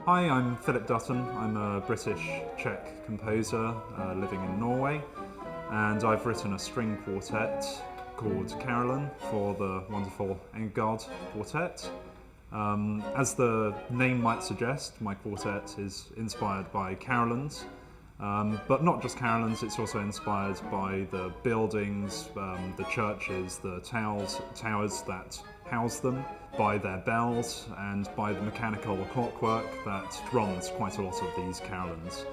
Hi, I'm Philip Dutton. I'm a British-Czech composer living in Norway, and I've written a string quartet called Carillon for the wonderful Engegård Quartet. As the name might suggest, my quartet is inspired by carillons, but not just carillons, it's also inspired by the buildings, the churches, the towers that house them, by their bells, and by the mechanical clockwork that runs quite a lot of these carillons.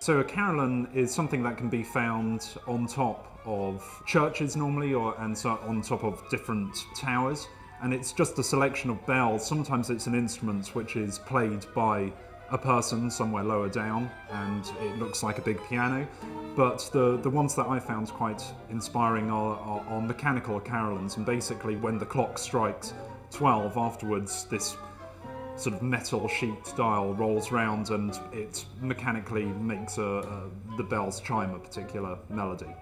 So a carillon is something that can be found on top of churches normally, and so on top of different towers, and it's just a selection of bells. Sometimes it's an instrument which is played by a person somewhere lower down and it looks like a big piano, but the ones that I found quite inspiring are mechanical carillons, and basically when the clock strikes 12 afterwards, this sort of metal sheet dial rolls round and it mechanically makes the bells chime a particular melody.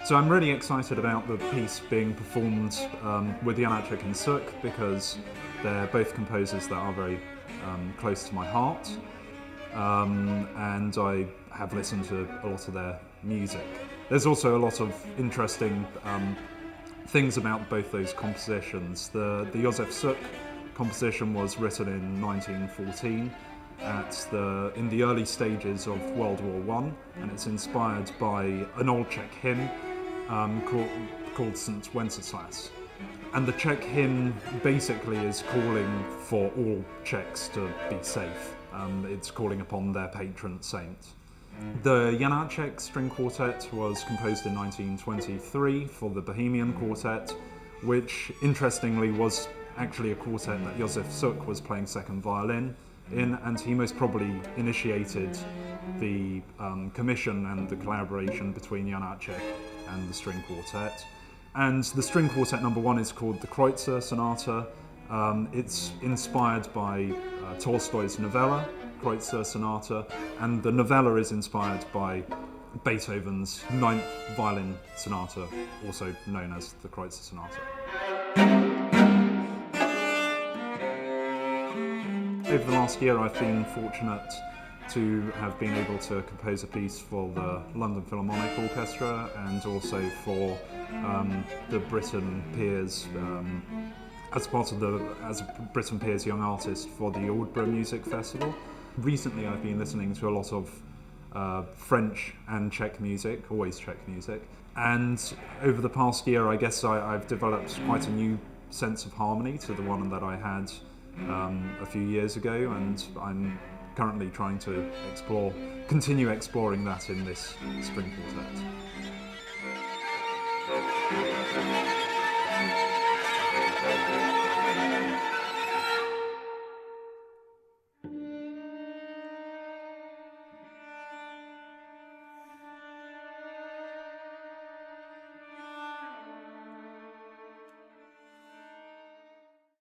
So I'm really excited about the piece being performed with Janacek and Suk, because they're both composers that are very close to my heart, and I have listened to a lot of their music. There's also a lot of interesting things about both those compositions. The Józef Suk composition was written in 1914 in the early stages of World War I, and it's inspired by an old Czech hymn called St. Wenceslas. And the Czech hymn basically is calling for all Czechs to be safe. It's calling upon their patron saint. The Janacek string quartet was composed in 1923 for the Bohemian Quartet, which interestingly was actually a quartet that Józef Suk was playing second violin in, and he most probably initiated the commission and the collaboration between Janacek and the string quartet. And the string quartet number 1 is called the Kreutzer Sonata. It's inspired by Tolstoy's novella, Kreutzer Sonata, and the novella is inspired by Beethoven's 9th violin sonata, also known as the Kreutzer Sonata. Over the last year I've been fortunate to have been able to compose a piece for the London Philharmonic Orchestra and also for the Britten Peers, as a Britten Peers Young Artist for the Cuthberga Music Festival. Recently I've been listening to a lot of French and Czech music, always Czech music, and over the past year I guess I've developed quite a new sense of harmony to the one that I had a few years ago, and I'm currently trying to continue exploring that in this string quartet.